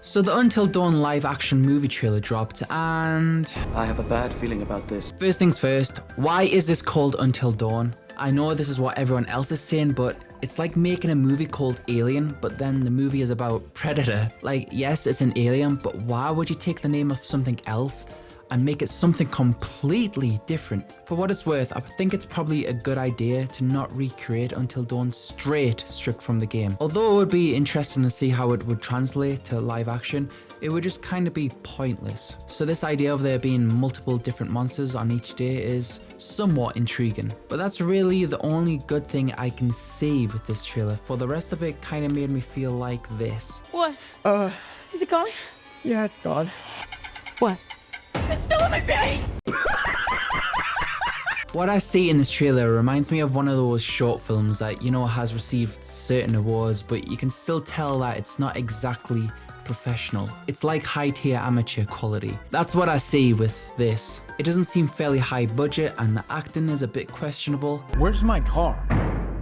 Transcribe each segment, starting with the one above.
So the Until Dawn live action movie trailer dropped and... I have a bad feeling about this. First things first, why is this called Until Dawn? I know this is what everyone else is saying, but it's like making a movie called Alien, but then the movie is about Predator. Like, yes, it's an alien, but why would you take the name of something else and make it something completely different? For what it's worth, I think it's probably a good idea to not recreate Until Dawn stripped from the game. Although it would be interesting to see how it would translate to live action, it would just kind of be pointless. So this idea of there being multiple different monsters on each day is somewhat intriguing. But that's really the only good thing I can see with this trailer. For the rest of it kind of made me feel like this. What? Is it gone? Yeah, it's gone. What? It's still in my face! What I see in this trailer reminds me of one of those short films that, you know, has received certain awards, but you can still tell that it's not exactly professional. It's like high tier amateur quality. That's what I see with this. It doesn't seem fairly high budget and the acting is a bit questionable. Where's my car?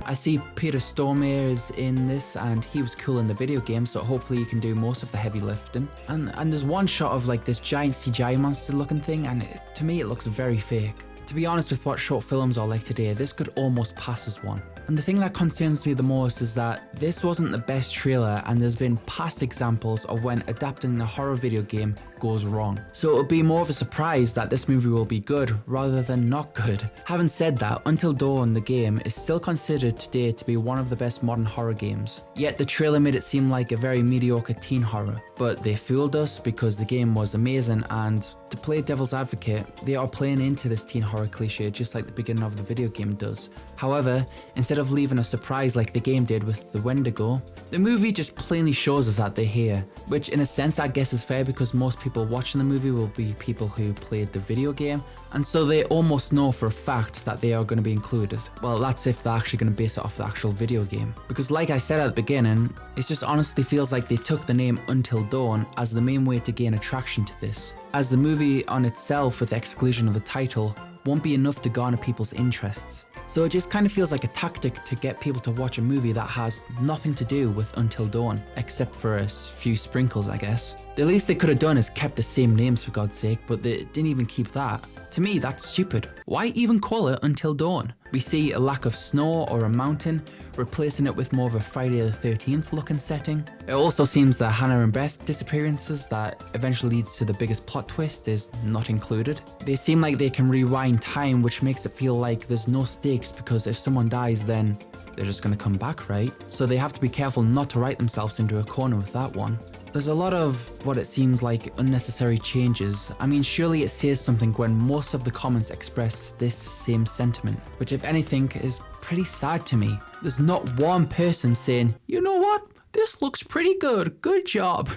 I see Peter Stormare is in this and he was cool in the video game, so hopefully he can do most of the heavy lifting. And there's one shot of like this giant CGI monster looking thing and to me it looks very fake. To be honest with what short films are like today, this could almost pass as one. And the thing that concerns me the most is that this wasn't the best trailer and there's been past examples of when adapting a horror video game goes wrong. So it would be more of a surprise that this movie will be good rather than not good. Having said that, Until Dawn the game is still considered today to be one of the best modern horror games. Yet the trailer made it seem like a very mediocre teen horror. But they fooled us because the game was amazing, and to play devil's advocate, they are playing into this teen horror cliche just like the beginning of the video game does. However, instead of leaving a surprise like the game did with the Wendigo, the movie just plainly shows us that they're here, which in a sense I guess is fair because most people watching the movie will be people who played the video game, and so they almost know for a fact that they are going to be included. Well, that's if they're actually going to base it off the actual video game. Because like I said at the beginning, it just honestly feels like they took the name Until Dawn as the main way to gain attraction to this, as the movie on itself with the exclusion of the title won't be enough to garner people's interests. So it just kind of feels like a tactic to get people to watch a movie that has nothing to do with Until Dawn, except for a few sprinkles, I guess. The least they could have done is kept the same names for God's sake, but they didn't even keep that. To me, that's stupid. Why even call it Until Dawn? We see a lack of snow or a mountain, replacing it with more of a Friday the 13th looking setting. It also seems that Hannah and Beth disappearances that eventually leads to the biggest plot twist is not included. They seem like they can rewind time, which makes it feel like there's no stakes because if someone dies then they're just gonna come back, right? So they have to be careful not to write themselves into a corner with that one. There's a lot of what it seems like unnecessary changes. I mean, surely it says something when most of the comments express this same sentiment, which if anything is pretty sad to me. There's not one person saying, you know what? This looks pretty good, good job.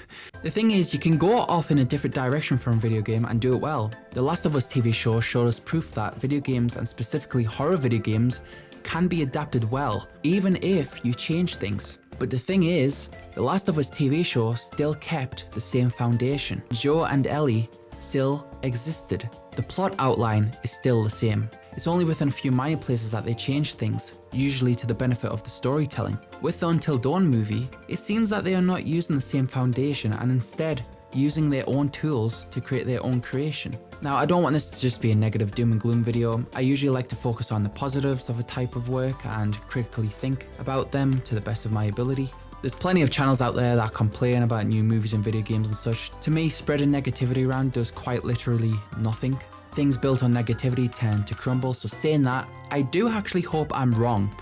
The thing is, you can go off in a different direction from a video game and do it well. The Last of Us TV show showed us proof that video games, and specifically horror video games, can be adapted well, even if you change things. But the thing is, The Last of Us TV show still kept the same foundation. Joe and Ellie still existed. The plot outline is still the same. It's only within a few minor places that they change things, usually to the benefit of the storytelling. With the Until Dawn movie, it seems that they are not using the same foundation and instead using their own tools to create their own creation. Now, I don't want this to just be a negative doom and gloom video. I usually like to focus on the positives of a type of work and critically think about them to the best of my ability. There's plenty of channels out there that complain about new movies and video games and such. To me, spreading negativity around does quite literally nothing. Things built on negativity tend to crumble, so saying that, I do actually hope I'm wrong.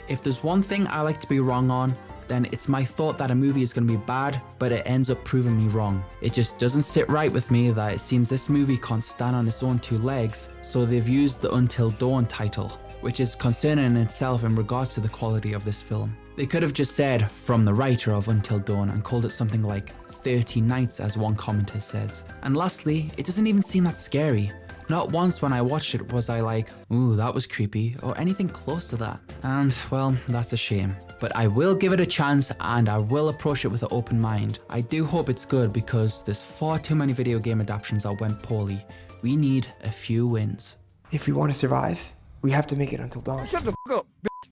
If there's one thing I like to be wrong on, then it's my thought that a movie is going to be bad, but it ends up proving me wrong. It just doesn't sit right with me that it seems this movie can't stand on its own two legs, so they've used the Until Dawn title, which is concerning in itself in regards to the quality of this film. They could have just said, from the writer of Until Dawn, and called it something like 30 Nights, as one commenter says. And lastly, it doesn't even seem that scary. Not once when I watched it was I like, ooh, that was creepy, or anything close to that. And, well, that's a shame. But I will give it a chance and I will approach it with an open mind. I do hope it's good because there's far too many video game adaptations that went poorly. We need a few wins. If we want to survive, we have to make it until dawn. Shut the fuck up.